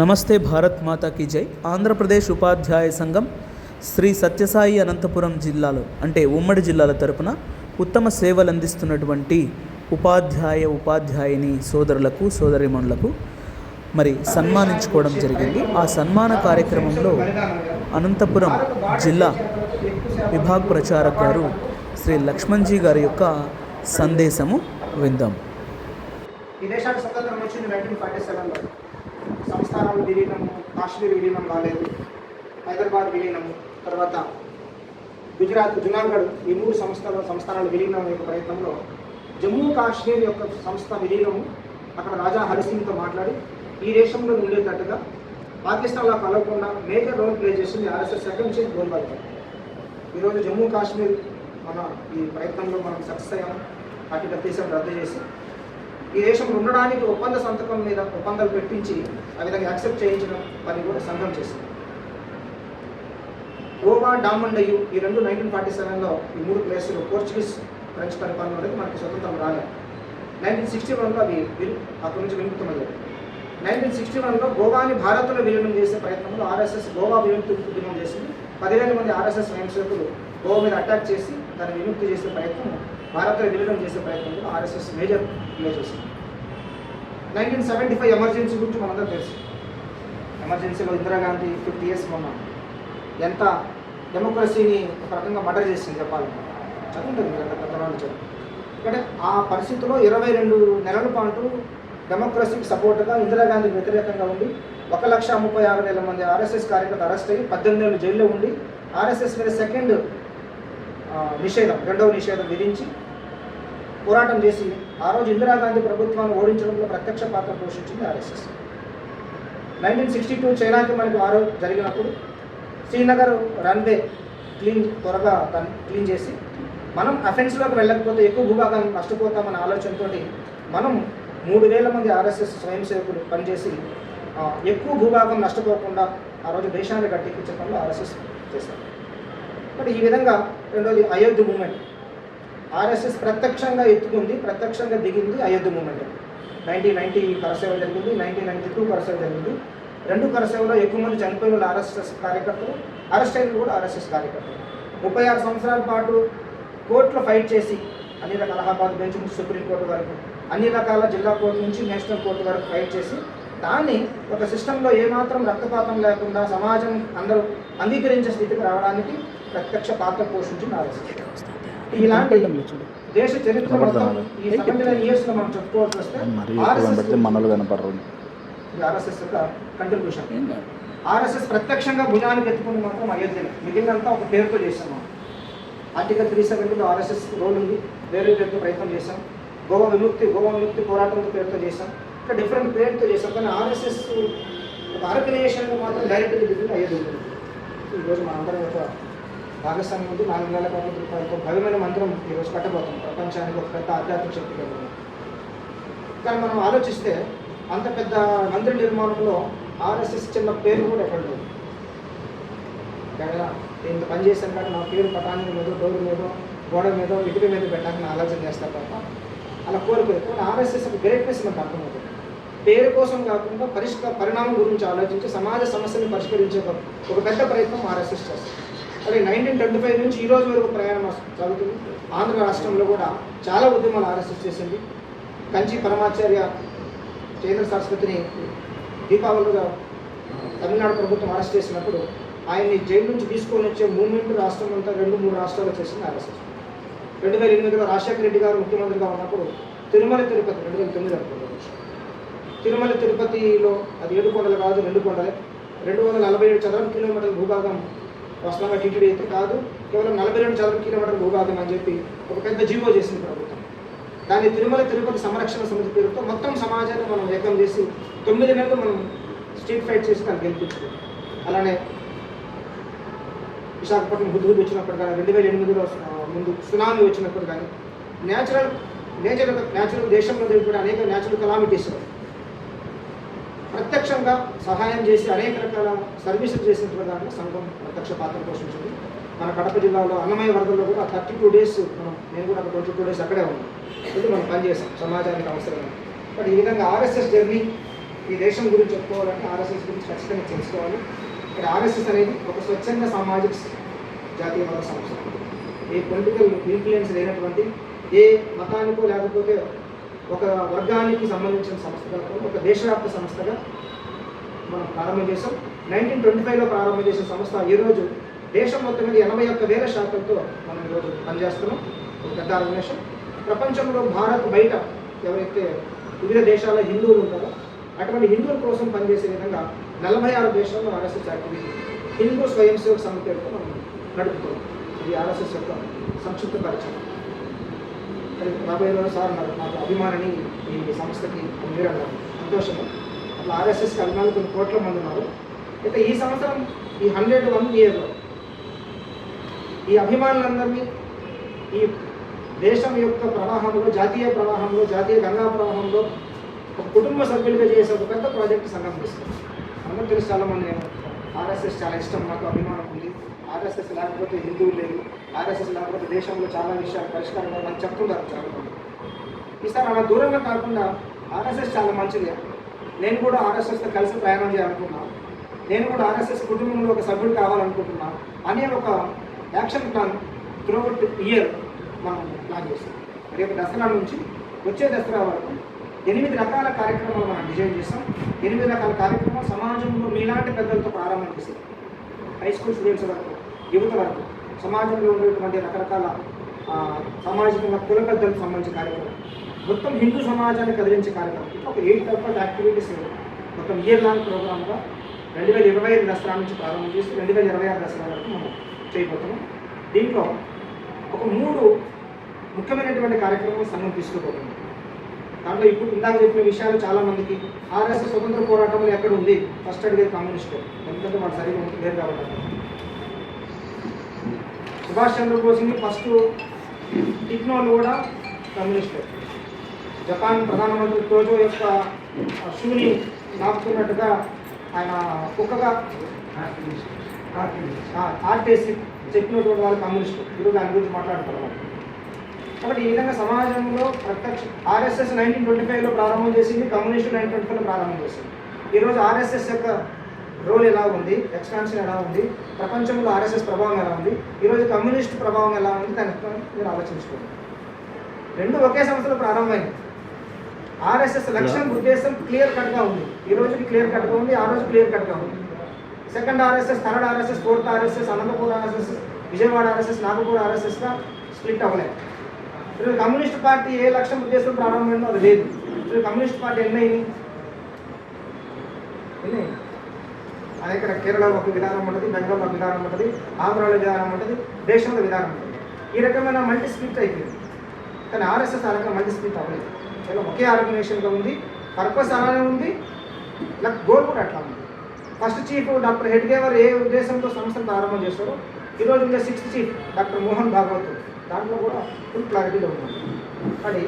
నమస్తే భారత్ మాతా కీ జై. ఆంధ్రప్రదేశ్ ఉపాధ్యాయ సంఘం శ్రీ సత్యసాయి అనంతపురం జిల్లాలో అంటే ఉమ్మడి జిల్లాల తరపున ఉత్తమ సేవలు అందిస్తున్నటువంటి ఉపాధ్యాయుని సోదరులకు సోదరిమణులకు మరి సన్మానించుకోవడం జరిగింది. ఆ సన్మాన కార్యక్రమంలో అనంతపురం జిల్లా విభాగ ప్రచారక్ గారు శ్రీ లక్ష్మణ్జీ గారి యొక్క సందేశము విందాం. ఈ దేశానికి స్వతంత్రం వచ్చింది 1947లో. సంస్థానాలు విలీనము, కాశ్మీర్ విలీనం కాలేదు, హైదరాబాద్ విలీనము, తర్వాత గుజరాత్ జునాగఢ్, ఈ 3 సంస్థానాలు విలీనం యొక్క ప్రయత్నంలో జమ్మూ కాశ్మీర్ యొక్క సంస్థ విలీనము అక్కడ రాజా హరిసింగ్తో మాట్లాడి ఈ దేశంలో ఉండేటట్టుగా పాకిస్తాన్లో కలవకుండా మేజర్ రోల్ ప్లే చేసింది ఆర్ఎస్ఎస్ సెకండ్ చీఫ్ గోల్వాల్ గారు. ఈరోజు జమ్మూ కాశ్మీర్ మన ఈ ప్రయత్నంలో మనం సక్సెస్ అయ్యాము. వాటి దేశం రద్దు చేసి ఈ దేశంలో ఉండడానికి ఒప్పంద సంతకం మీద ఒప్పందాలు పెట్టించి ఆ విధంగా యాక్సెప్ట్ చేయించిన పని కూడా సంఘం చేసింది. గోవా, డామన్ డయ్యు ఈ రెండు 1947లో ఈ 3 ప్లేసులు పోర్చుగీస్ ఫ్రెంచ్ పరిపాలన అనేది మనకి స్వతంత్రం రాలేదు. 1961లో అవి అక్కడి నుంచి విముక్తమయ్యాయి. 1961లో గోవాని భారత్లో విలీనం చేసే ప్రయత్నంలో ఆర్ఎస్ఎస్ గోవా విలీనం చేసింది. 10,000 మంది ఆర్ఎస్ఎస్ స్వయం సేవకులు గోవా మీద అటాక్ చేసి దాన్ని విముక్తి చేసే ప్రయత్నం, భారత్లో విలీనం చేసే ప్రయత్నంలో ఆర్ఎస్ఎస్ మేజర్ ప్లే చేసింది. 1975 ఎమర్జెన్సీ గురించి మనందరూ తెలుసు. ఎమర్జెన్సీలో ఇందిరాగాంధీ 50 years మొన్న ఎంత డెమోక్రసీని ఒక రకంగా మర్డర్ చేసింది చెప్పాలంటే. చదువుతుంది మీరు అంత పెద్దవాళ్ళు చదువు. అంటే ఆ పరిస్థితిలో 22 నెలల పాటు డెమోక్రసీకి సపోర్ట్గా ఇందిరాగాంధీకి వ్యతిరేకంగా ఉండి 1,36,000 మంది ఆర్ఎస్ఎస్ కార్యకర్త అరెస్ట్ అయ్యి 18 ఏళ్ళు జైల్లో ఉండి ఆర్ఎస్ఎస్ మీద రెండవ నిషేధం విధించి పోరాటం చేసి ఆ రోజు ఇందిరాగాంధీ ప్రభుత్వాన్ని ఓడించడంలో ప్రత్యక్ష పాత్ర పోషించింది ఆర్ఎస్ఎస్. 1962 చైనాకి మనకు ఆ రోజు జరిగినప్పుడు శ్రీనగర్ రన్వే త్వరగా క్లీన్ చేసి మనం అఫెన్స్లోకి వెళ్ళకపోతే ఎక్కువ భూభాగాన్ని నష్టపోతామన్న ఆలోచనతో మనం 3,000 మంది ఆర్ఎస్ఎస్ స్వయం సేవకులు పనిచేసి ఎక్కువ భూభాగం నష్టపోకుండా ఆ రోజు దేశాన్ని గట్టెక్కించే పనులు ఆర్ఎస్ఎస్ చేశారు. బట్ ఈ విధంగా రెండోది అయోధ్య మూమెంట్. ఆర్ఎస్ఎస్ ప్రత్యక్షంగా ఎత్తుకుంది, ప్రత్యక్షంగా దిగింది అయోధ్య మూమెంట్. 1990 కరసేవ జరిగింది, 1992 కరసేవ జరిగింది. 2 కరసేవలో ఎక్కువ మంది చనిపోయిన వాళ్ళు ఆర్ఎస్ఎస్ కార్యకర్తలు, అరెస్ట్ అయిన కూడా ఆర్ఎస్ఎస్ కార్యకర్తలు. 36 సంవత్సరాల పాటు కోర్టులో ఫైట్ చేసి అన్ని రకాల అలహాబాద్ బెంచ్ నుంచి సుప్రీంకోర్టు వరకు, అన్ని రకాల జిల్లా కోర్టు నుంచి నేషనల్ కోర్టు వరకు ఫైట్ చేసి దాన్ని ఒక సిస్టంలో ఏమాత్రం రక్తపాతం లేకుండా సమాజం అందరూ అంగీకరించే స్థితికి రావడానికి ప్రత్యక్ష పాత్ర పోషించింది ఆర్ఎస్ఎస్. ఇలాంటి దేశ చరిత్ర ఈ 79 yearsలో మనం చెప్పుకోవాల్సి వస్తే ఆర్ఎస్ఎస్ యొక్క కంట్రిబ్యూషన్. ఆర్ఎస్ఎస్ ప్రత్యక్షంగా భుజానికి ఎత్తుకుని మాత్రం అయోధ్యలో, మిగిలినంతా ఒక పేరుతో చేసాం. మనం ఆర్టికల్ 370లో ఆర్ఎస్ఎస్ రోల్ ఉంది, వేరే పేరుతో ప్రయత్నం చేశాం. గోవా విముక్తి పోరాటంతో పేరుతో చేశాం. ఇంకా డిఫరెంట్ పేరుతో చేశాం. కానీ ఆర్ఎస్ఎస్ ఒక ఆర్గనైజేషన్లో మాత్రం డైరెక్ట్గా దిగుతుంది అయోధ్య. ఈరోజు మనందరం ఒక భాగస్వామ్యం ఉంది. 4 నెలల పాటు ఒక భవ్యమైన మంత్రం ఈరోజు కట్టబోతాం. ప్రపంచానికి ఒక పెద్ద ఆధ్యాత్మిక శక్తి కలుగుతుంది. కానీ మనం ఆలోచిస్తే అంత పెద్ద మందిర నిర్మాణంలో ఆర్ఎస్ఎస్ చిన్న పేరు కూడా ఎక్కడ లేదు. ఇంత పని చేశాను కానీ నా పేరు పటాని మీద, డోర్ మీద, గోడ మీద, ఇటుక మీద పెట్టాలని ఆలోచన చేస్తారు తప్ప అలా కోరుకోలేదు. కానీ ఆర్ఎస్ఎస్ ఒక గ్రేట్నెస్ మనకు అర్థమవుతుంది. పేరు కోసం కాకుండా పరిణామం గురించి ఆలోచించి సమాజ సమస్యను పరిష్కరించే ఒక పెద్ద ప్రయత్నం ఆర్ఎస్ఎస్ చేస్తుంది. అదే 1925 నుంచి ఈ రోజు వరకు ప్రయాణం సాగుతుంది. ఆంధ్ర రాష్ట్రంలో కూడా చాలా ఉద్యమాలు ఆర్ఎస్ఎస్ చేసింది. కంచి పరమాచార్య చంద్ర సరస్వతిని దీపావళిగా తమిళనాడు ప్రభుత్వం అరెస్ట్ చేసినప్పుడు ఆయన్ని జైలు నుంచి తీసుకొని వచ్చే మూవ్మెంట్ రాష్ట్రం అంతా 2-3 రాష్ట్రాల్లో చేసింది ఆర్ఎస్ఎస్. 2008లో రాజశేఖర రెడ్డి గారు ముఖ్యమంత్రిగా ఉన్నప్పుడు తిరుమల తిరుపతి 2009 అనుకుంటున్నాను. తిరుమల తిరుపతిలో అది 7 కొండలు కాదు, 2 కొండలే. 247 చదరపు కిలోమీటర్ల భూభాగం వాస్తవంగా టీటీడీ అయితే కాదు, కేవలం 42 చదరపు కిలోమీటర్ల భూభాగం అని చెప్పి ఒక పెద్ద జీవో చేసింది ప్రభుత్వం. దాన్ని తిరుమల తిరుపతి సంరక్షణ సమితి పేరుతో మొత్తం సమాజాన్ని మనం ఏకం చేసి 9 నెలలు మనం స్ట్రీట్ ఫైట్ చేసి దాన్ని గెలిపించింది. అలానే విశాఖపట్నం హుద్హుద్ వచ్చినప్పుడు కానీ, 2008లో ముందు సునామీ వచ్చినప్పుడు కానీ, న్యాచురల్ దేశంలో కూడా అనేక న్యాచురల్ కలామిటీస్ ప్రత్యక్షంగా సహాయం చేసి అనేక రకాల సర్వీసులు చేసినటువంటి దాంట్లో సంఘం ప్రత్యక్ష పాత్ర పోషించింది. మన కడప జిల్లాలో అన్నమయ్య వరదల్లో కూడా 32 days నేను కూడా 22 days అక్కడే ఉన్నాను. ఇది మనం పనిచేసాం సమాజానికి అవసరమైన. బట్ ఈ విధంగా ఆర్ఎస్ఎస్ జర్నీ ఈ దేశం గురించి చెప్పుకోవాలంటే ఆర్ఎస్ఎస్ గురించి ఖచ్చితంగా తెలుసుకోవాలి. ఇక్కడ ఆర్ఎస్ఎస్ అనేది ఒక స్వచ్ఛంద సామాజిక జాతీయవాద సంస్థ. ఏ పొలిటికల్ ఇన్ఫ్లుయెన్స్ లేనటువంటి, ఏ మతానికో లేకపోతే ఒక వర్గానికి సంబంధించిన సంస్థగా, ఒక దేశవ్యాప్త సంస్థగా మనం ప్రారంభం చేసాం. 1925లో ప్రారంభం చేసిన సంస్థ ఈరోజు దేశం మొత్తం మీద 81,000 శాఖలతో మనం ఈరోజు పనిచేస్తున్నాం. ఒక పెద్ద ఆర్గనైజేషన్. ప్రపంచంలో భారత్ బయట ఎవరైతే వివిధ దేశాల హిందువులు ఉంటారో అటువంటి హిందువుల కోసం పనిచేసే విధంగా 46 దేశాల్లో ఆర్ఎస్ఎస్ యాక్టివిటీ హిందూ స్వయం సేవక సమితితో మనం నడుపుతున్నాం. ఇది ఆర్ఎస్ఎస్ యొక్క సంక్షిప్త పరిచయం. రాబోయే రోజు సార్ నాకు అభిమానిని ఈ సంస్థకి మీరు అన్నారు, సంతోషము. అట్లా ఆర్ఎస్ఎస్కి అభిమానులు కొన్ని కోట్ల మంది ఉన్నారు. అయితే ఈ సంవత్సరం ఈ 101 ఇయర్లో ఈ అభిమానులందరినీ ఈ దేశం యొక్క ప్రవాహంలో, జాతీయ ప్రవాహంలో, జాతీయ గంగా ప్రవాహంలో ఒక కుటుంబ సభ్యులుగా చేసే ఒక పెద్ద ప్రాజెక్ట్ సంఘం తీసుకుంటాం. అందరూ తెలుసు, చాలామంది నేను ఆర్ఎస్ఎస్ చాలా ఇష్టం, నాకు అభిమానం ఉంది. ఆర్ఎస్ఎస్ లేకపోతే హిందువులు లేదు, ఆర్ఎస్ఎస్ లేకపోతే దేశంలో చాలా విషయాలు పరిష్కారం అని చెప్తున్నారు చాలామంది. ఈసారి అలా దూరంగా కాకుండా ఆర్ఎస్ఎస్ చాలా మంచిది, నేను కూడా ఆర్ఎస్ఎస్తో కలిసి ప్రయాణం చేయాలనుకున్నాను, నేను కూడా ఆర్ఎస్ఎస్ కుటుంబంలో ఒక సభ్యుడు కావాలనుకుంటున్నా అనే ఒక యాక్షన్ ప్లాన్ త్రూఅవుట్ ఇయర్ మనం ప్లాన్ చేస్తాం. రేపు దసరా నుంచి వచ్చే దసరా వరకు 8 రకాల కార్యక్రమాలు మనం డిజైన్ చేస్తాం. 8 రకాల కార్యక్రమాలు సమాజంలో మీలాంటి పెద్దలతో ప్రారంభం చేస్తాం. హై స్కూల్ స్టూడెంట్స్ వరకు, యువత వరకు, సమాజంలో ఉండేటువంటి రకరకాల సామాజికంగా కుల పెద్దలకు సంబంధించిన కార్యక్రమం, మొత్తం హిందూ సమాజాన్ని కదిలించే కార్యక్రమం. ఇట్లా ఒక 8 రకాల యాక్టివిటీస్ మొత్తం ఇయర్ లాంగ్ ప్రోగ్రామ్గా 2025 దసరా నుంచి ప్రారంభం చేసి 2026 దసరా వరకు మనం చేయబోతున్నాం. దీంట్లో ఒక 3 ముఖ్యమైనటువంటి కార్యక్రమాలు సంఘం తీసుకుపోతుంది. దాంట్లో ఇప్పుడు ఇందాక చెప్పిన విషయాలు చాలామందికి ఆర్ఎస్ఎస్ స్వతంత్ర పోరాటంలో ఎక్కడ ఉంది, ఫస్ట్ అడిగేది కమ్యూనిస్టు, ఎందుకంటే వాళ్ళు సరిగ్గా లేరు కాబట్టి. సుభాష్ చంద్రబోస్ని ఫస్ట్ టిక్నోలు కూడా కమ్యూనిస్టు. జపాన్ ప్రధానమంత్రి టోజో యొక్క షూని నాపుతున్నట్టుగా ఆయన కుక్కగా ఆర్టేసి చెప్పినటువంటి వాళ్ళు కమ్యూనిస్టు. ఈరోజు దాని గురించి మాట్లాడుతున్నారు. కాబట్టి ఈ విధంగా సమాజంలో ప్రత్యక్ష ఆర్ఎస్ఎస్ 1925లో ప్రారంభం చేసింది, కమ్యూనిస్టు 1925లో ప్రారంభం చేసింది. ఈరోజు ఆర్ఎస్ఎస్ యొక్క రోల్ ఎలా ఉంది, ఎక్స్పాన్షన్ ఎలా ఉంది, ప్రపంచంలో ఆర్ఎస్ఎస్ ప్రభావం ఎలా ఉంది, ఈరోజు కమ్యూనిస్ట్ ప్రభావం ఎలా ఉంది, దాని మీరు ఆలోచించుకోండి. 2 ఒకే సంవత్సరంలో ప్రారంభమైంది. ఆర్ఎస్ఎస్ లక్ష్యం, ఉద్దేశం క్లియర్ కట్గా ఉంది. ఈ రోజుకి క్లియర్ కట్గా ఉంది, ఆ రోజు క్లియర్ కట్గా ఉంది. Second RSS, third RSS, fourth RSS, Anantapur RSS, Vijayawada RSS, Nagpur ఆర్ఎస్ఎస్గా స్ప్లిట్ అవ్వలేదు. ఈరోజు కమ్యూనిస్ట్ పార్టీ ఏ లక్ష్యం ఉద్దేశం ప్రారంభమైందో అది లేదు. ఈరోజు కమ్యూనిస్ట్ పార్టీ ఎన్నైంది? అది ఇక్కడ కేరళలో ఒక విధానం ఉంటుంది, బెంగాల్లో ఒక విధానం ఉంటుంది, ఆంధ్రాలో విధానం ఉంటుంది, దేశంలో విధానం ఉంటుంది. ఈ రకమైన మల్టీ స్ప్లిట్ అయిపోయింది. కానీ ఆర్ఎస్ఎస్ ఆ రకంగా మల్టీ స్ప్లిట్ అవ్వలేదు. ఇలా ఒకే ఆర్గనైజేషన్గా ఉంది, పర్పస్ అలానే ఉంది, గోల్ కూడా అట్లా ఉంది. ఫస్ట్ చీఫ్ డాక్టర్ హెడ్గేవర్ ఏ ఉద్దేశంతో సంస్థను ప్రారంభం చేస్తారో ఈరోజు ఇంకా 6th chief doctor Mohan Bhagwat దాంట్లో కూడా ఫుల్ క్లారిటీలో ఉంది. అది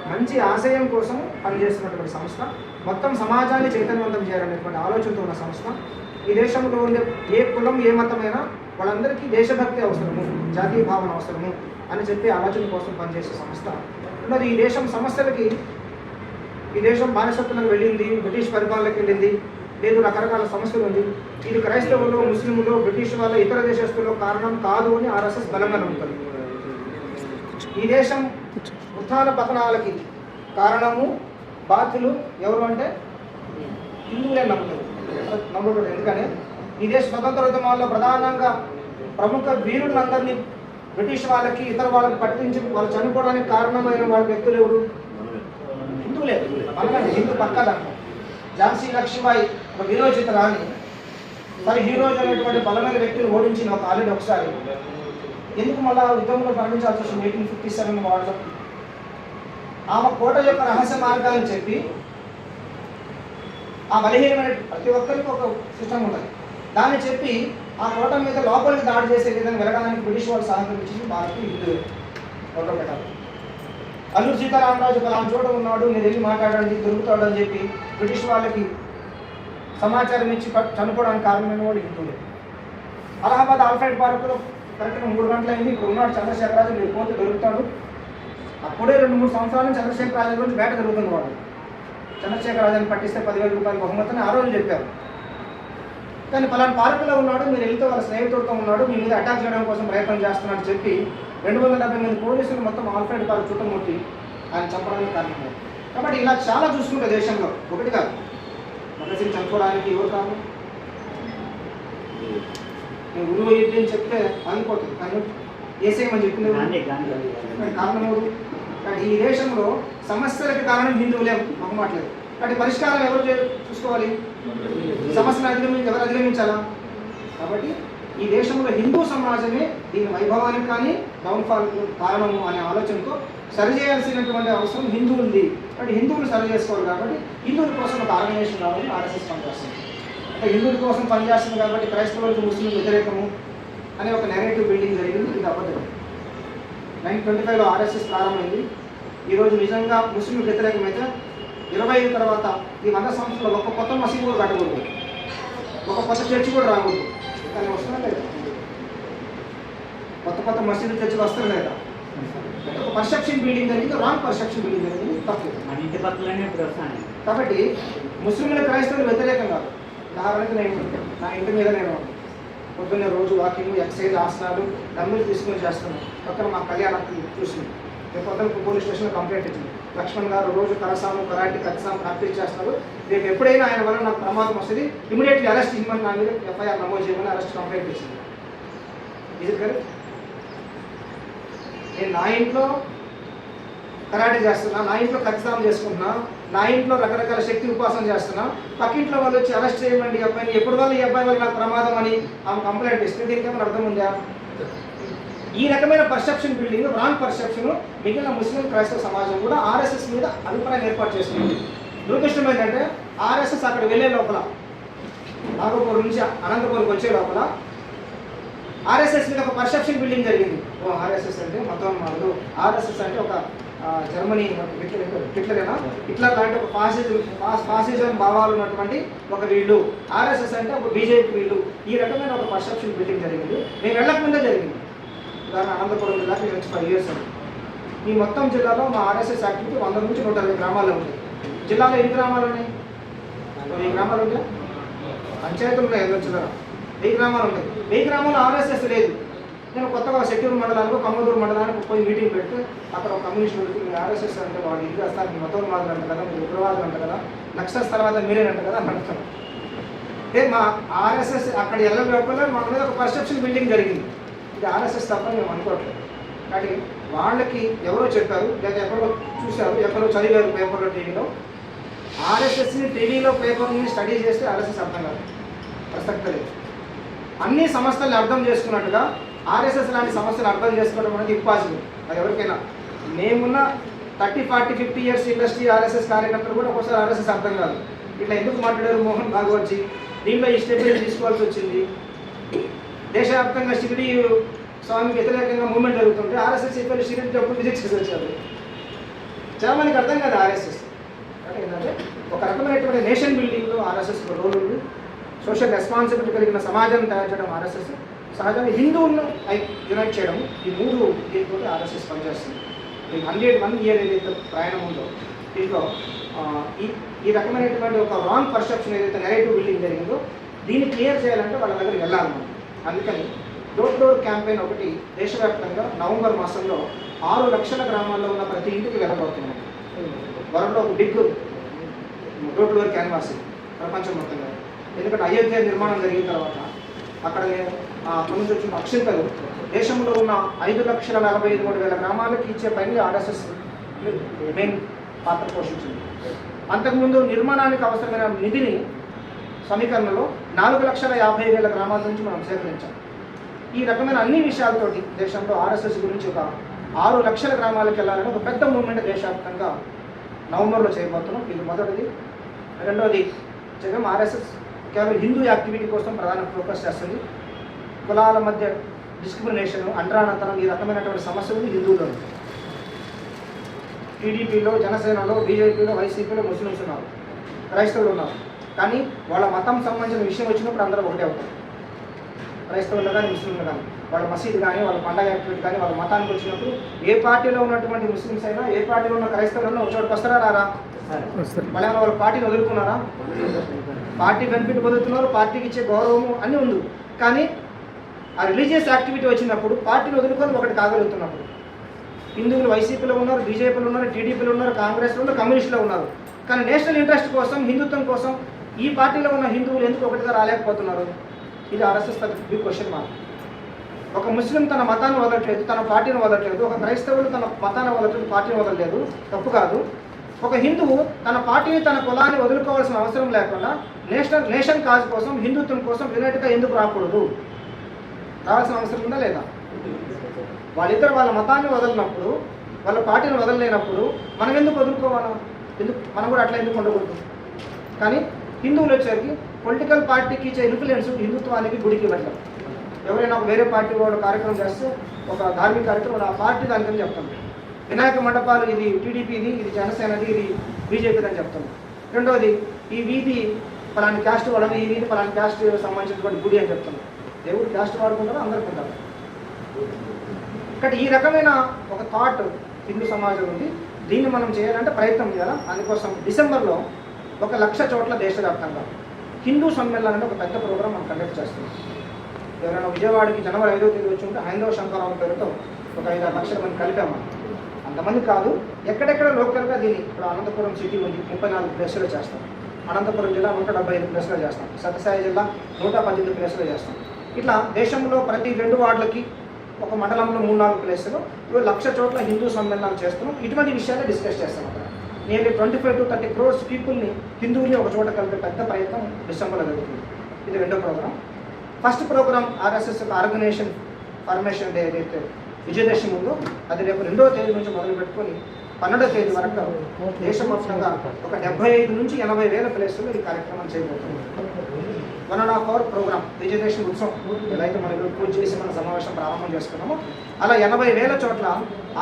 మంచి ఆశయం కోసం పనిచేస్తున్నటువంటి సంస్థ, మొత్తం సమాజాన్ని చైతన్యవంతం చేయాలనేటువంటి ఆలోచనతో ఉన్న సంస్థ. ఈ దేశంలో ఉండే ఏ కులం, ఏ మతమైనా వాళ్ళందరికీ దేశభక్తి అవసరము, జాతీయ భావన అవసరము అని చెప్పి ఆలోచన కోసం పనిచేసే సంస్థ. మరి ఈ దేశం సమస్యలకి, ఈ దేశం బానిసత్వంలోకి వెళ్ళింది, బ్రిటిష్ పరిపాలనకి వెళ్ళింది, లేదు రకరకాల సమస్యలు ఉంది, ఇది క్రైస్తవులు, ముస్లింలు, బ్రిటిష్ వాళ్ళ, ఇతర దేశస్తుల్లో కారణం కాదు అని ఆర్ఎస్ఎస్ బలంగా నమ్ముతుంది. ఈ దేశం ఉత్థాన పతనాలకి కారణము, బాధ్యులు ఎవరు అంటే హిందువులే నమ్ముతారు. ఎందుకని ఈ దేశ స్వతంత్ర ఉద్యమాల్లో ప్రధానంగా ప్రముఖ వీరులందరినీ బ్రిటిష్ వాళ్ళకి, ఇతర వాళ్ళకి పట్టించి వాళ్ళు చనిపోవడానికి కారణమైన వాళ్ళ వ్యక్తులు ఎవరు? హిందువులే. అలాగే హిందూ పక్కదంట. ఝాన్సీ లక్ష్మీబాయి ఒక విరోచిత రాణి, మరి హీరోజ్ అనేటువంటి బలమైన వ్యక్తులు ఓడించిన ఒక ఆల్రెడీ ఒకసారి ఎందుకు మళ్ళా యుద్ధంలో మరణించాల్సి వచ్చింది 1857 వాళ్ళు. ఆమె కోట యొక్క రహస్య మార్గాలను చెప్పి, ఆ బలహీనమైన ప్రతి ఒక్కరికి ఒక సిస్టమ్ ఉంటుంది, దాన్ని చెప్పి ఆ కోట మీద లోపలికి దాడి చేసే విధంగా వెళ్ళడానికి బ్రిటిష్ వాళ్ళు సహకరించింది భారత్ హిందూ కోట పెట్టాలి. అల్లూరు సీతారామరాజు పలానా చోట ఉన్నాడు, మీరు వెళ్ళి మాట్లాడండి, దొరుకుతాడు అని చెప్పి బ్రిటిష్ వాళ్ళకి సమాచారం ఇచ్చి చనిపోవడానికి కారణమైన వాడు హిందువులే. అలహాబాద్ ఆల్ఫ్రెడ్ పార్కులో కరెక్ట్గా 3 గంటలు అయింది, ఇప్పుడు ఉన్నాడు చంద్రశేఖరరాజు, మీరు పోతే దొరుకుతాడు. అప్పుడే 2-3 సంవత్సరాల నుంచి చంద్రశేఖరరాజు గురించి వేట జరుగుతుంది. వాడు చంద్రశేఖర్ రాజాని పట్టిస్తే 10,000 రూపాయలు బహుమతిని ఆ రోజు చెప్పారు. కానీ పలానా పార్కులో ఉన్నాడు, మీరు వెళ్తే వాళ్ళ స్నేహితుడితో ఉన్నాడు, మీ మీద అటాక్ చేయడం కోసం ప్రయత్నం చేస్తున్నాడు చెప్పి 270 మంది పోలీసులు మొత్తం ఆల్ఫ్రెడ్ పార్క్ చుట్టుముట్టి ఆయన చంపడానికి కారణమయ్యారు. కాబట్టి ఇలా చాలా చూసుకుంటే దేశంలో ఒకటి కాదు, భగత్ సింగ్ చంపుకోవడానికి ఎవరు కాదు, నేను ఉరువు యుద్ధం అని చెప్తే ఆగిపోతుంది, కానీ ఏసేమని చెప్పింది కారణం ఎవరు? కాబట్టి ఈ దేశంలో సమస్యలకు కారణం హిందువులే, మొహమాట్లేదు. కాబట్టి పరిష్కారం ఎవరు చూసుకోవాలి? సమస్యను ఎవరు అధిగమించాలా? కాబట్టి ఈ దేశంలో హిందూ సమాజమే దీని వైభవానికి కానీ డౌన్ఫాల్ కారణము అనే ఆలోచనతో సరిచేయాల్సినటువంటి అవసరం హిందువులది. కాబట్టి హిందువులు సరి చేసుకోవాలి. కాబట్టి హిందువుల కోసం ఒక ఆర్గనైజేషన్ కావాలని ఆర్ఎస్ఎస్ పనిచేస్తుంది. అంటే హిందువుల కోసం పనిచేస్తుంది కాబట్టి క్రైస్తవులకు ముస్లిం వ్యతిరేకము అనే ఒక నెరేటివ్ బిల్డింగ్ జరిగింది. ఇది అబద్ధం. 1925లో ఆర్ఎస్ఎస్ ప్రారంభమైంది. ఈరోజు నిజంగా ముస్లిం వ్యతిరేకమైతే 25 తర్వాత ఈ 100 సంవత్సరాలు ఒక కొత్త మసీదు కూడా కట్టకూడదు, ఒక కొత్త చర్చి కూడా రాకూడదు. కానీ వస్తున్నా లేదా? కొత్త మసీదు చర్చిలు వస్తారు లేదా? ఒక పర్సెప్షన్ బిల్డింగ్ జరిగింది, రాంగ్ పర్సెప్షన్ బిల్డింగ్ జరిగింది, తప్పు. కాబట్టి ముస్లింల క్రైస్తవులు వ్యతిరేకం కాదు. ఉదాహరణకి నా ఇంటి మీద నేను పొద్దున్నే రోజు వాకింగ్, ఎక్సైజ్, ఆసనాలు, డమ్ములు తీసుకొని చేస్తున్నాను. పక్కన మా కళ్యాణం చూసింది. రేపు పొద్దున పోలీస్ స్టేషన్లో కంప్లైంట్ ఇచ్చింది, లక్ష్మణ్ గారు రోజు కరసాము, కరాటి, కత్సాము ప్రాక్టీస్ చేస్తున్నారు, రేపు ఎప్పుడైనా ఆయన వల్ల నాకు ప్రమాదం వస్తుంది, ఇమీడియట్లీ అరెస్ట్ ఇవ్వమని నా మీద ఎఫ్ఐఆర్ నమోదు చేయమని అరెస్ట్ కంప్లైంట్ ఇచ్చింది. ఇది కరెక్ట్. నేను నా ఇంట్లో కరాటే చేస్తున్నా, నా ఇంట్లో కత్సాము చేసుకుంటున్నా, నా ఇంట్లో రకరకాల శక్తి ఉపాసన చేస్తున్నా, పక్కింట్లో వాళ్ళు వచ్చి అరెస్ట్ చేయమండి ఈ అబ్బాయిని, ఎప్పుడు వల్ల ఈ అబ్బాయి వల్ల నాకు ప్రమాదం అని ఆమె కంప్లైంట్ ఇస్తే దీనికి ఏమైనా అర్థం ఉందా? ఈ రకమైన పర్సెప్షన్ బిల్డింగ్, రాంగ్ పర్సెప్షన్ మిగిలిన ముస్లిం క్రైస్తవ సమాజం కూడా ఆర్ఎస్ఎస్ మీద అభిప్రాయం ఏర్పాటు చేస్తుంది. దురదృష్టం ఏంటంటే ఆర్ఎస్ఎస్ అక్కడ వెళ్ళే లోపల, నాగపూర్ నుంచి అనంతపురంకి వచ్చే లోపల ఆర్ఎస్ఎస్ మీద ఒక పర్సెప్షన్ బిల్డింగ్ జరిగింది. ఓ ఆర్ఎస్ఎస్ అంటే మొత్తం వాళ్ళు, ఆర్ఎస్ఎస్ అంటే ఒక జర్మనీ హిట్లరేనా, హిట్లర్ లాంటి ఒక ఫాసిజం భావాలు ఉన్నటువంటి ఒక వీళ్ళు, ఆర్ఎస్ఎస్ అంటే ఒక బీజేపీ వీళ్ళు, ఈ రకమైన ఒక పర్సెప్షన్ బిల్డింగ్ జరిగింది. మేము వెళ్ళకముందే జరిగింది. ఉదాహరణ అనంతపురం జిల్లాకి నుంచి 5 years ఉంది. ఈ మొత్తం జిల్లాలో మా ఆర్ఎస్ఎస్ యాక్టివిటీ 100 నుంచి 120 గ్రామాల్లో ఉంది. జిల్లాలో ఎన్ని గ్రామాలు ఉన్నాయి? 1000 గ్రామాలు ఉంటాయి. పంచాయతీలు ఉన్నాయి 5 జిల్లాలో 1000 గ్రామాలు ఉంటాయి. 1000 గ్రామాల్లో ఆర్ఎస్ఎస్ లేదు. నేను కొత్తగా సెట్టూరు మండలానికి, కమ్మదూరు మండలానికి పోయి మీటింగ్ పెడితే అక్కడ ఒక కమ్యూనిస్ట్ వ్యక్తి, మీరు ఆర్ఎస్ఎస్ అంటే వాళ్ళు ఇది వస్తారు, మీ మతోన్మాదులు అంట కదా, మీరు ఉగ్రవాదులు అంట కదా, నక్సల్స్ తర్వాత మీరేనంట కదా అని అంటారు. అంటే మా ఆర్ఎస్ఎస్ అక్కడ వెళ్ళకపోయినా మా మీద ఒక పర్సెప్షన్ బిల్డింగ్ జరిగింది. ఇది ఆర్ఎస్ఎస్ తప్ప మేము అనుకోవట్లేదు. కాబట్టి వాళ్ళకి ఎవరో చెప్పారు, లేదా ఎక్కడో చూశారు, ఎక్కడో చదివారు పేపర్లో, టీవీలో. ఆర్ఎస్ఎస్ని టీవీలో పేపర్ని స్టడీ చేస్తే ఆర్ఎస్ఎస్ అర్థం కాదు, ప్రసక్తి లేదు. అన్ని సమస్యలను అర్థం చేసుకున్నట్టుగా ఆర్ఎస్ఎస్ లాంటి సమస్యలు అర్థం చేసుకోవడం అనేది ఇంపాసిబుల్. అది ఎవరికైనా. మేమున్న 30, 40, 50 years ఇండస్ట్రీ ఆర్ఎస్ఎస్ కార్యకర్తలు కూడా ఒకసారి ఆర్ఎస్ఎస్ అర్థం కాదు. ఇట్లా ఎందుకు మాట్లాడారు మోహన్ భాగవత్జీ, దీంట్లో ఈ స్టెప్ తీసుకోవాల్సి వచ్చింది. దేశవ్యాప్తంగా షిరిడి స్వామికి వ్యతిరేకంగా మూవ్మెంట్ జరుగుతుంటే ఆర్ఎస్ఎస్ చెప్పారు షిరిడి డబ్బులు విజిట్ చేసి వచ్చారు. చాలా మందికి అర్థం కాదు ఆర్ఎస్ఎస్. అంటే ఏంటంటే ఒక రకమైనటువంటి నేషన్ బిల్డింగ్లో ఆర్ఎస్ఎస్ రోల్ ఉంది. సోషల్ రెస్పాన్సిబిలిటీ కలిగిన సమాజం తయారు చేయడం ఆర్ఎస్ఎస్, సహజంగా హిందువులను యునైట్ చేయడం, ఈ 3 దీంతో ఆర్ఎస్ఎస్ పనిచేస్తుంది. ఈ 101 year ఏదైతే ప్రయాణం ఉందో దీంట్లో ఈ రకమైనటువంటి ఒక రాంగ్ పర్సెప్షన్ ఏదైతే నెరేటివ్ బిల్డింగ్ జరిగిందో దీన్ని క్లియర్ చేయాలంటే వాళ్ళ దగ్గరికి వెళ్ళాలి మనం. అందుకని డోర్ టు డోర్ క్యాంపెయిన్ ఒకటి దేశవ్యాప్తంగా నవంబర్ మాసంలో 6 లక్షల గ్రామాల్లో ఉన్న ప్రతి ఇంటికి వెళ్ళబోతున్నాం. వరల్డ్లో ఒక big door to door canvass ప్రపంచం మొత్తంగా. ఎందుకంటే అయోధ్య నిర్మాణం జరిగిన తర్వాత అక్కడ అక్కడి నుంచి వచ్చిన అక్షంతలు దేశంలో ఉన్న 5,43,000 గ్రామాలకు ఇచ్చే పని ఆర్ఎస్ఎస్ మెయిన్ పాత్ర పోషించింది. అంతకుముందు నిర్మాణానికి అవసరమైన నిధిని సమీకరణలో 4,50,000 గ్రామాల నుంచి మనం సేకరించాం. ఈ రకమైన అన్ని విషయాలతోటి దేశంలో ఆర్ఎస్ఎస్ గురించి ఒక 6 లక్షల గ్రామాలకు వెళ్ళాలని ఒక పెద్ద మూవ్మెంట్ దేశవ్యాప్తంగా నవంబర్లో చేయబోతున్నాం. ఇది మొదటిది. రెండవది జగం ఆర్ఎస్ఎస్ కేవలం హిందూ యాక్టివిటీ కోసం ప్రధాన ఫోకస్ చేస్తుంది. కులాల మధ్య డిస్క్రిమినేషన్, అంటరానంతరం, ఈ రకమైనటువంటి సమస్యలు హిందువుల్లో ఉంది. టీడీపీలో, జనసేనలో, బీజేపీలో, వైసీపీలో ముస్లిమ్స్ ఉన్నారు, క్రైస్తవులు ఉన్నారు. కానీ వాళ్ళ మతం సంబంధించిన విషయం వచ్చినప్పుడు అందరూ ఒకటే అవుతారు. క్రైస్తవులు కానీ ముస్లింలు కానీ వాళ్ళ మసీదు కానీ వాళ్ళ పండగ యాక్టివిటీ కానీ వాళ్ళ మతానికి వచ్చినప్పుడు ఏ పార్టీలో ఉన్నటువంటి ముస్లిమ్స్ అయినా ఏ పార్టీలో ఉన్న క్రైస్తవులైనా ఒక చోటుకు వస్తారా రారా? మళ్ళీ వాళ్ళ పార్టీని వదులుకున్నారా? పార్టీ బెనిఫిట్ పొందుతున్నారు, పార్టీకి ఇచ్చే గౌరవము అన్నీ ఉంది. కానీ ఆ రిలీజియస్ యాక్టివిటీ వచ్చినప్పుడు పార్టీని వదులుకొని ఒకటి కాగలుగుతున్నప్పుడు హిందువులు వైసీపీలో ఉన్నారు, బీజేపీలో ఉన్నారు, టీడీపీలో ఉన్నారు, కాంగ్రెస్లో ఉన్నారు, కమ్యూనిస్టులో ఉన్నారు. కానీ నేషనల్ ఇంట్రెస్ట్ కోసం, హిందుత్వం కోసం ఈ పార్టీలో ఉన్న హిందువులు ఎందుకు ఒకటిగా రాలేకపోతున్నారు? ఇది ఆర్ఎస్ఎస్ బిగ్ క్వశ్చన్ మార్క్. ఒక ముస్లిం తన మతాన్ని వదలట్లేదు, తన పార్టీని వదలట్లేదు. ఒక క్రైస్తవుడు తన మతాన్ని వదలట్లేదు, పార్టీని వదలలేదు, తప్పు కాదు. ఒక హిందువు తన పార్టీని, తన కులాన్ని వదులుకోవాల్సిన అవసరం లేకుండా నేషన్ కాజ్ కోసం, హిందుత్వం కోసం యునైట్గా ఎందుకు రాకూడదు? రావాల్సిన అవసరం ఉందా లేదా? వాళ్ళిద్దరు వాళ్ళ మతాన్ని వదలినప్పుడు, వాళ్ళ పార్టీని వదలలేనప్పుడు మనం ఎందుకు వదులుకోవాలా? మనం కూడా అట్లా ఎందుకు ఉండకూడదు? కానీ హిందువులు వచ్చేసరికి పొలిటికల్ పార్టీకి ఇచ్చే ఇన్ఫ్లుయెన్స్ హిందుత్వానికి గుడికి వెళ్ళాం. ఎవరైనా ఒక వేరే పార్టీ వాళ్ళు కార్యక్రమం చేస్తే, ఒక ధార్మిక కార్యక్రమం, ఆ పార్టీ దానికని చెప్తాం. వినాయక మండపాలు ఇది టీడీపీది, ఇది జనసేనది, ఇది బీజేపీది అని చెప్తాం. రెండవది ఈ వీధి పలాని క్యాస్ట్ వాళ్ళది, ఈ వీధి పలాని క్యాస్ట్ సంబంధించినటువంటి గుడి అని చెప్తాం. దేవుడు క్యాస్ట్ వాడుకుంటారో అందరికి ఉంటారు. ఇక్కడ ఈ రకమైన ఒక థాట్ హిందూ సమాజం ఉంది. దీన్ని మనం చేయాలంటే ప్రయత్నం చేయాలి. అందుకోసం డిసెంబర్లో 1,00,000 చోట్ల దేశవ్యాప్తంగా హిందూ సమ్మేళనం అంటే ఒక పెద్ద ప్రోగ్రాం మనం కండక్ట్ చేస్తున్నాం. ఎవరైనా విజయవాడకి జనవరి 5వ తేదీ వచ్చి ఉంటే హైందవ శంకరావు పేరుతో ఒక 5-6 లక్షల మంది కలిపాము. అంతమంది కాదు, ఎక్కడెక్కడ లోకల్గా దీన్ని ఇప్పుడు అనంతపురం సిటీ ఉంది, 34 ప్లేసులు చేస్తాం. అనంతపురం జిల్లా 175 ప్లేసులు చేస్తాం. సత్యసాయి జిల్లా 118 ప్లేసులు చేస్తాం. ఇట్లా దేశంలో ప్రతి 2 వార్డులకి, ఒక మండలంలో 3-4 ప్లేసులు, 1,00,000 చోట్ల హిందూ సమ్మేళనాలు చేస్తున్నాం. ఇటువంటి విషయాలు డిస్కస్ చేస్తాం. అక్కడ నియర్లీ 25 to 30 crores పీపుల్ని, హిందువుల్ని ఒక చోట కలిపే పెద్ద ప్రయత్నం డిసెంబర్లో జరుగుతుంది. ఇది 2వ programme. First programme RSS organisation formation day ఏదైతే విజయదశమి ఉందో అది రేపు 2వ తేదీ నుంచి మొదలు పెట్టుకొని 12వ తేదీ వరకు దేశవ్యాప్తంగా ఒక 75 నుంచి 80 వేల ప్లేసుల్లో ఈ కార్యక్రమం చేయబోతుంది. 1.5 hour ప్రోగ్రామ్ విజయదశమి ఉత్సవం ఎలా అయితే మనం పూజ చేసి మన సమావేశం ప్రారంభం చేసుకున్నామో అలా 80 వేల చోట్ల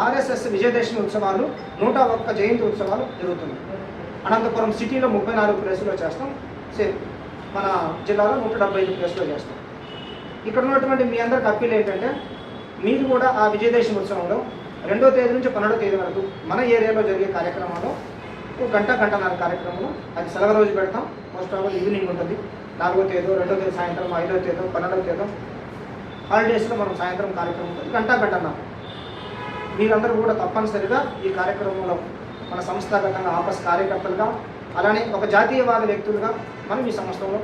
ఆర్ఎస్ఎస్ విజయదశమి ఉత్సవాలు, 101 జయంతి ఉత్సవాలు జరుగుతున్నాయి. అనంతపురం సిటీలో 34 ప్లేసుల్లో చేస్తాం. సేమ్ మన జిల్లాలో 175 ప్లేసుల్లో చేస్తాం. ఇక్కడ ఉన్నటువంటి మీ అందరికి అప్పీల్ ఏంటంటే, మీరు కూడా ఆ విజయదశమి ఉత్సవంలో 2వ తేదీ నుంచి 12వ తేదీ వరకు మన ఏరియాలో జరిగే కార్యక్రమంలో ఒక గంటన్నర కార్యక్రమంలో, అది సెలవు రోజు పెడతాం. మోస్ట్ ఆఫ్ ఈవినింగ్ ఉంటుంది. 4వ తేదీ, 2వ తేదీ సాయంత్రం, 5వ తేదీ, 12వ తేదీ హాలిడేస్లో మనం సాయంత్రం కార్యక్రమం ఉంటుంది. గంటన్నర. మీరందరూ కూడా తప్పనిసరిగా ఈ కార్యక్రమంలో మన సంస్థాగతంగా ఆపస్ కార్యకర్తలుగా, అలానే ఒక జాతీయవాద వ్యక్తులుగా మనం ఈ సంస్థలో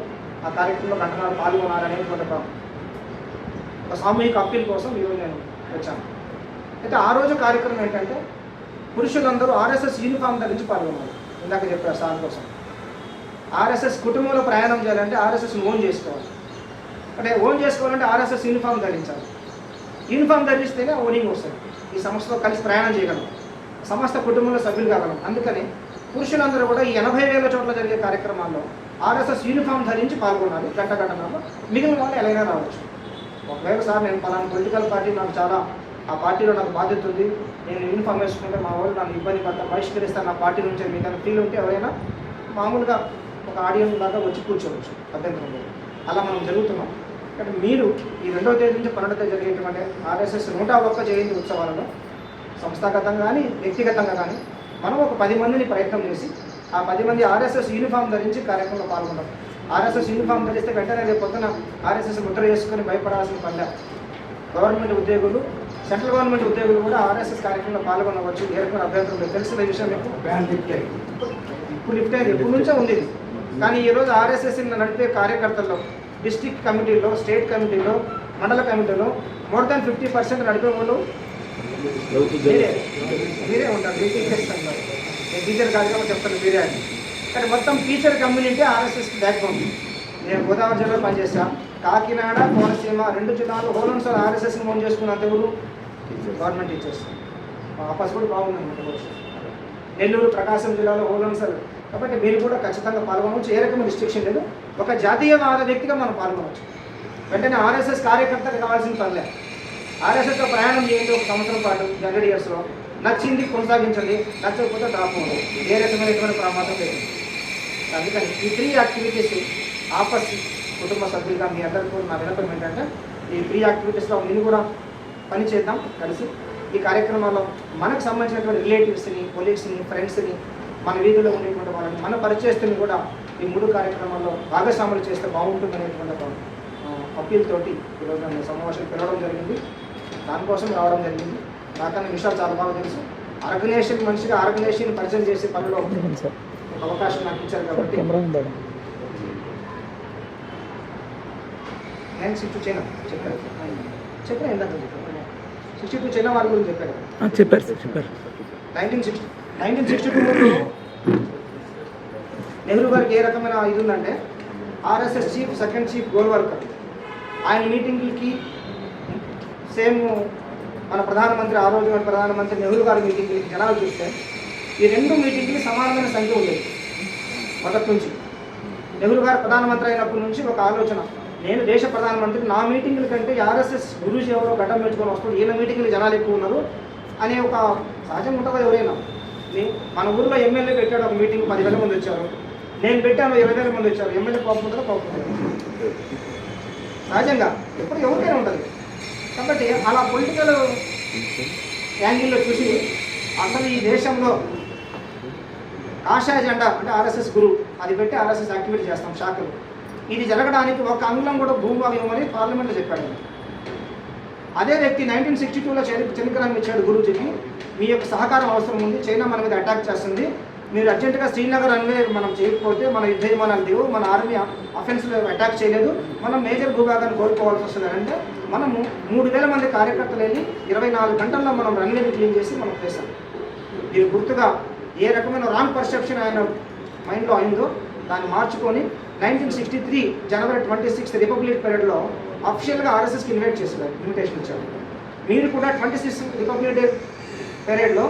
ఆ కార్యక్రమంలో గంటన్నర పాల్గొనాలనేటువంటి ఒక సామూహిక అప్పీల్ కోసం ఈరోజు నేను వచ్చాను. అయితే ఆ రోజు కార్యక్రమం ఏంటంటే, పురుషులందరూ ఆర్ఎస్ఎస్ యూనిఫామ్ ధరించి పాల్గొన్నారు. ఇందాక చెప్పారు సార్ కోసం. ఆర్ఎస్ఎస్ కుటుంబంలో ప్రయాణం చేయాలంటే ఆర్ఎస్ఎస్ని ఓన్ చేసుకోవాలి. అంటే ఓన్ చేసుకోవాలంటే ఆర్ఎస్ఎస్ యూనిఫామ్ ధరించాలి. యూనిఫామ్ ధరిస్తేనే ఓనింగ్ వస్తుంది. ఈ సంస్థలో కలిసి ప్రయాణం చేయగలం, సమస్త కుటుంబంలో సభ్యులు కాగలం. అందుకని పురుషులందరూ కూడా ఈ 80 వేల చోట్ల జరిగే కార్యక్రమాల్లో ఆర్ఎస్ఎస్ యూనిఫామ్ ధరించి పాల్గొనాలి. గంటన్నర. మిగిలిన వాళ్ళు ఎలాగైనా రావచ్చు. ఒకవేళ సార్ నేను పలానా పొలిటికల్ పార్టీ, నాకు చాలా ఆ పార్టీలో నాకు బాధ్యత ఉంది, నేను యూనిఫామ్ వేసుకుంటే మా వాళ్ళు నన్ను ఇబ్బంది పడతాను, బహిష్కరిస్తాను నా పార్టీ నుంచి, మీకు ఫీల్ ఉంటే ఎవరైనా మామూలుగా ఒక ఆడియన్స్ లాగా వచ్చి కూర్చోవచ్చు, అభ్యంతరం లేదు. అలా మనం జరుగుతున్నాం. కానీ మీరు ఈ 2వ తేదీ నుంచి 12వ తేదీ జరిగేటువంటి ఆర్ఎస్ఎస్ 101 జయంతి ఉత్సవాలలో సంస్థాగతంగా కానీ వ్యక్తిగతంగా కానీ మనం ఒక 10 మందిని ప్రయత్నం చేసి ఆ 10 మంది ఆర్ఎస్ఎస్ యూనిఫామ్ ధరించి కార్యక్రమంలో పాల్గొంటాం. ఆర్ఎస్ఎస్ యూనిఫామ్ ధరిస్తే వెంటనే రేపు పొద్దున ఆర్ఎస్ఎస్ ముద్ర చేసుకొని భయపడాల్సిన పని. గవర్నమెంట్ ఉద్యోగులు, సెంట్రల్ గవర్నమెంట్ ఉద్యోగులు కూడా ఆర్ఎస్ఎస్ కార్యక్రమంలో పాల్గొనవచ్చు. ఏ రకమైన అభ్యంతరం లేదు. తెలిసిన విషయం మీకు బ్యాన్ లిఫ్ట్ అయ్యి ఇప్పుడు లిఫ్ట్ అయ్యింది, ఎప్పటి నుంచో ఉంది. కానీ ఈరోజు ఆర్ఎస్ఎస్ నడిపే కార్యకర్తల్లో, డిస్ట్రిక్ట్ కమిటీలో, స్టేట్ కమిటీలో, మండల కమిటీలో మోర్ దాన్ 50% నడిపే వాళ్ళు మీరే ఉంటారు. నేను టీచర్ కార్యక్రమం చెప్తాను మీరే అని. కానీ మొత్తం టీచర్ కమ్యూనిటీ ఆర్ఎస్ఎస్కి బ్యాక్ బోన్. నేను గోదావరి జిల్లాలో పనిచేస్తాను. కాకినాడ, కోనసీమ 2 జిల్లాలు హోల్సోల్ ఆర్ఎస్ఎస్ని మోన్ చేసుకున్నంత ఎవరు? Government teachers. ఆఫర్స్ కూడా బాగుంది. నెల్లూరు, ప్రకాశం జిల్లాలో హోల్సోల్. కాబట్టి మీరు కూడా ఖచ్చితంగా పాల్గొనవచ్చు. ఏ రకమైన రిస్ట్రిక్షన్ లేదు. ఒక జాతీయవాద వ్యక్తిగా మనం పాల్గొనవచ్చు. వెంటనే ఆర్ఎస్ఎస్ కార్యకర్తకు కావాల్సిన పనిలే. ఆర్ఎస్ఎస్లో ప్రయాణం చేయండి ఒక సంవత్సరం పాటు, 100 yearsలో. నచ్చింది కొనసాగించండి, నచ్చకపోతే డ్రాప్ అవ్వండి. ఏ రకమైనటువంటి ప్రమాదం లేదు. అందుకని ఈ 3 యాక్టివిటీస్ ఆపస్ కుటుంబ సభ్యులుగా మీ అందరికీ నా వినపం ఏంటంటే, ఈ ఫ్రీ యాక్టివిటీస్లో మీరు కూడా పని చేద్దాం కలిసి. ఈ కార్యక్రమాల్లో మనకు సంబంధించినటువంటి రిలేటివ్స్ని, కొలీగ్స్ని, ఫ్రెండ్స్ని, మన వీధిలో ఉండేటువంటి వాళ్ళని, మన పరిచయస్తుని కూడా ఈ 3 కార్యక్రమాల్లో భాగస్వాములు చేస్తే బాగుంటుందనేటువంటి ఒక అప్పీల్ తోటి ఈరోజు నన్ను సమావేశం పిలవడం జరిగింది. దానికోసం రావడం జరిగింది. నాకన్నా విషయాలు చాలా బాగా తెలుసు. ఆర్గనైజేషన్ మనిషిగా ఆర్గనైజేషన్ పరిచయం చేసే పనిలో ఒక అవకాశం నాకు ఇచ్చారు కాబట్టి నేను 62 చైనా చెప్పాను ఇందాక 62 చైనా వారి గురించి చెప్పారు. 1962 నెహ్రూ గారికి ఏ రకమైన ఇది ఉందంటే ఆర్ఎస్ఎస్ చీఫ్, సెకండ్ చీఫ్ గోల్వర్కర్ ఆయన మీటింగ్లకి సేమ్ మన ప్రధానమంత్రి, ఆ రోజు మన ప్రధానమంత్రి నెహ్రూ గారి మీటింగ్లకి జనాలు చూస్తే ఈ 2 మీటింగ్లకి సమానమైన సంఖ్య ఉండేది. మొదటి నుంచి నెహ్రూ గారు ప్రధానమంత్రి అయినప్పటి నుంచి ఒక ఆలోచన, నేను దేశ ప్రధానమంత్రి, నా మీటింగ్ల కంటే ఆర్ఎస్ఎస్ గురూజీ ఎవరో గడ్డం పెంచుకొని వస్తుంది, ఈయన మీటింగ్లు జనాలు ఎక్కువ ఉన్నారు అనే ఒక సహజం ఉంటుంది. ఎవరైనా మన ఊరిలో ఎమ్మెల్యే పెట్టాడు ఒక మీటింగ్, 10,000 మంది వచ్చారు. నేను పెట్టాను 20,000 మంది వచ్చారు. ఎమ్మెల్యే కోపం ఉంటుందో కోపం ఉంటుంది సహజంగా, ఎప్పుడు ఎవరికైనా ఉంటుంది. కాబట్టి అలా పొలిటికల్ యాంగిల్లో చూసి అసలు ఈ దేశంలో కాషాయ జెండా అంటే ఆర్ఎస్ఎస్ గురు అది పెట్టి ఆర్ఎస్ఎస్ యాక్టివిటీ చేస్తాం శాఖలు. ఇది జరగడానికి ఒక అంగుళం కూడా భూభాగం ఇవ్వమని పార్లమెంట్లో చెప్పాడు. అదే వ్యక్తి 1962లో చెలికరాన్ని ఇచ్చాడు గురూజీకి, మీ యొక్క సహకారం అవసరం ఉంది, చైనా మన మీద అటాక్ చేస్తుంది, మీరు అర్జెంటుగా శ్రీనగర్ అన్వే మనం చేయకపోతే మన యుద్ధ విమానాలు దిగు, మన ఆర్మీ అఫెన్స్లో అటాక్ చేయలేదు, మనం మేజర్ భూభాగాన్ని కోరుకోవాల్సి వస్తుంది. అంటే మనము 3,000 మంది కార్యకర్తలు వెళ్ళి 24 గంటల్లో మనం రన్వేని క్లీన్ చేసి మనం చేస్తాం. దీని గుర్తుగా ఏ రకమైన రాంగ్ పర్సెప్షన్ ఆయన మైండ్లో అయిందో దాన్ని మార్చుకొని 1963 జనవరి 26 రిపబ్లిక్ పరేడ్లో అఫీషియల్గా ఆర్ఎస్ఎస్కి ఇన్విటేషన్ ఇచ్చారు. మీరు కూడా 26 రిపబ్లిక్ డే పరేడ్లో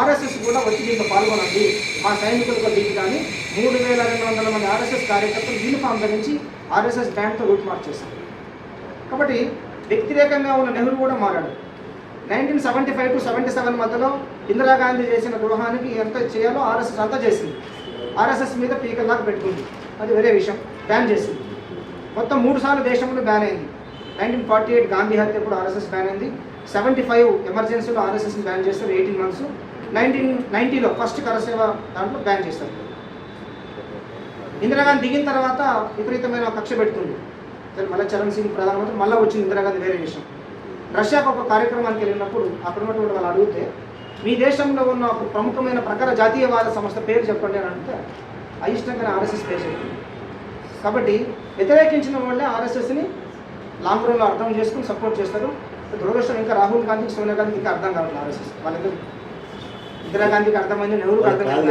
ఆర్ఎస్ఎస్ కూడా వచ్చి దీంట్లో పాల్గొనండి, మా సైనికులకు దీనికి కానీ 3,200 మంది ఆర్ఎస్ఎస్ కార్యకర్తలు యూనిఫామ్ ధరించి ఆర్ఎస్ఎస్ బ్యాండ్తో రూట్ మార్చ్ చేశారు. కాబట్టి వ్యతిరేకంగా ఉన్న నెహ్రూ కూడా మారాడు. 1975 to 77 మధ్యలో ఇందిరాగాంధీ చేసిన ద్రోహానికి ఎంత చేయాలో ఆర్ఎస్ఎస్ అంతా చేసింది. ఆర్ఎస్ఎస్ మీద పీకల్లాగా పెట్టుకుంది, అది వేరే విషయం. బ్యాన్ చేసింది. మొత్తం 3 సార్లు దేశంలో బ్యాన్ అయింది. 1948 గాంధీ హత్య కూడా ఆర్ఎస్ఎస్ బ్యాన్ అయింది. 75 ఎమర్జెన్సీలో ఆర్ఎస్ఎస్ని బ్యాన్ చేస్తారు 18 months. 1990లో ఫస్ట్ కరసేవ దాంట్లో బ్యాన్ చేస్తారు. ఇందిరాగాంధీ దిగిన తర్వాత విపరీతమైన కక్ష పెడుతుంది. మళ్ళీ చరణ్ సింగ్ ప్రధానమంత్రి, మళ్ళీ వచ్చింది ఇందిరాగాంధీ, వేరే విషయం. రష్యాకు ఒక కార్యక్రమానికి వెళ్ళినప్పుడు అక్కడ ఉన్నటువంటి వాళ్ళు అడిగితే మీ దేశంలో ఉన్న ఒక ప్రముఖమైన ప్రకార జాతీయవాద సంస్థ పేరు చెప్పండి అని అంటే అయిష్టంగానే ఆర్ఎస్ఎస్ పేరు చెప్పింది. కాబట్టి వ్యతిరేకించిన వాళ్ళే ఆర్ఎస్ఎస్ని లాంగ్ రన్లో అర్థం చేసుకుని సపోర్ట్ చేస్తారు. దురదృష్టం ఇంకా రాహుల్ గాంధీకి, సోనియా గాంధీకి ఇంకా అర్థం కావాలి ఆర్ఎస్ఎస్. వాళ్ళకి ఇందిరాగాంధీకి అర్థమైంది, నెహ్రూకి అర్థం కాదు,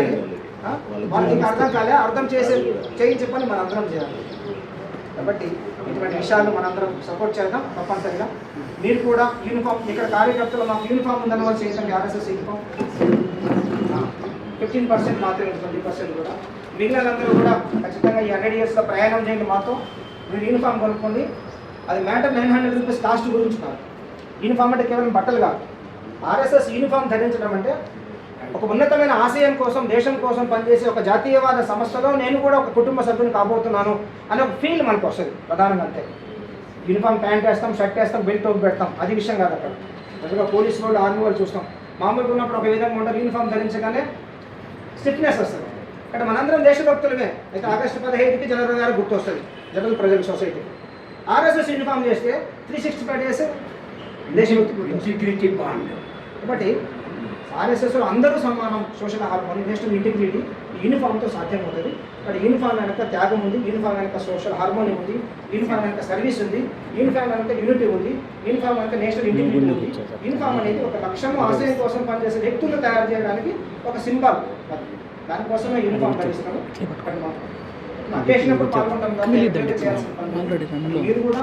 వాళ్ళకి ఇంకా అర్థం కాలే. అర్థం చేయించే పని మనం అందరం చేయాలి. కాబట్టి ఇటువంటి విషయాలు మనందరం సపోర్ట్ చేద్దాం తప్పనిసరిగా. మీరు కూడా యూనిఫామ్, ఇక్కడ కార్యకర్తలు మాకు యూనిఫామ్ ఉందని వాళ్ళు చేయండి. ఆర్ఎస్ఎస్ యూనిఫామ్ 15% మాత్రమే, 20% కూడా. మిగిలినందరూ కూడా ఖచ్చితంగా ఈ 100 yearsలో ప్రయాణం చేయండి మాతో. మీరు యూనిఫామ్ కొనుక్కోండి. అది మ్యాటర్ 900 rupees కాస్ట్ గురించి కాదు. యూనిఫామ్ అంటే కేవలం బట్టలు కాదు. ఆర్ఎస్ఎస్ యూనిఫామ్ ధరించడం అంటే ఒక ఉన్నతమైన ఆశయం కోసం, దేశం కోసం పనిచేసే ఒక జాతీయవాద సంస్థలో నేను కూడా ఒక కుటుంబ సభ్యుని కాబోతున్నాను అనే ఒక ఫీల్ మనకు వస్తుంది ప్రధానంగా. అంతే. యూనిఫామ్ ప్యాంట్ వేస్తాం, షర్ట్ వేస్తాం, బెల్ట్ టోప్ పెడతాం, అది విషయం కాదు. అక్కడ పెద్దగా పోలీసు వాళ్ళు, ఆర్మీ వాళ్ళు చూస్తాం. మామూలుగా ఉన్నప్పుడు ఒక విధంగా ఉంటారు, యూనిఫామ్ ధరించగానే స్టిఫ్నెస్ వస్తుంది. ఇక్కడ మనందరం దేశభక్తులమే. అయితే ఆగస్టు 15కి జనరల్ గారు గుర్తు వస్తుంది, జనరల్ ప్రజల సొసైటీ. ఆర్ఎస్ఎస్ యూనిఫామ్ చేస్తే 365 days దేశభక్తి ఇంటిగ్రిటీ బాండ్. కాబట్టి ఆర్ఎస్ఎస్లో అందరూ సమానం, సోషల్ హార్మోని, నేషనల్ ఇంటిగ్రిటీ యూనిఫామ్తో సాధ్యమవుతుంది. ఇక్కడ యూనిఫామ్ వెనక త్యాగం ఉంది, యూనిఫామ్ వెనక సోషల్ హార్మోని ఉంది, యూనిఫామ్ వెనక సర్వీస్ ఉంది, యూనిఫామ్ వెనక యూనిటీ ఉంది, యూనిఫామ్ వెనక నేషనల్ ఇంటిగ్రిటీ ఉంది. యూనిఫామ్ అనేది ఒక లక్ష్యం, ఆశయం కోసం పనిచేసే వ్యక్తులను తయారు చేయడానికి ఒక సింబల్. దానికోసమే యూనిఫామ్ ధరిస్తున్నాము. అకేషనప్పుడు పాల్గొంటాం కాబట్టి మీరు కూడా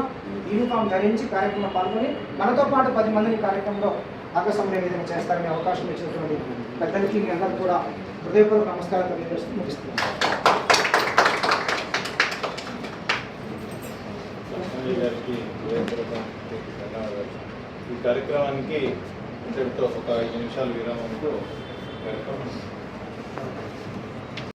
యూనిఫామ్ ధరించి కార్యక్రమంలో పాల్గొని మనతో పాటు 10 మందిని కార్యక్రమంలో భాగస్వామ్య విధంగా చేస్తారనే అవకాశం ఇచ్చినటువంటి పెద్దలకి మీ అందరూ కూడా హృదయపూర్వక నమస్కారం తెలియజేస్తూ ముగిస్తున్నాను. ఈ కార్యక్రమానికి ఇంతటితో ఒక 5 నిమిషాలు విరామంతో కార్యక్రమం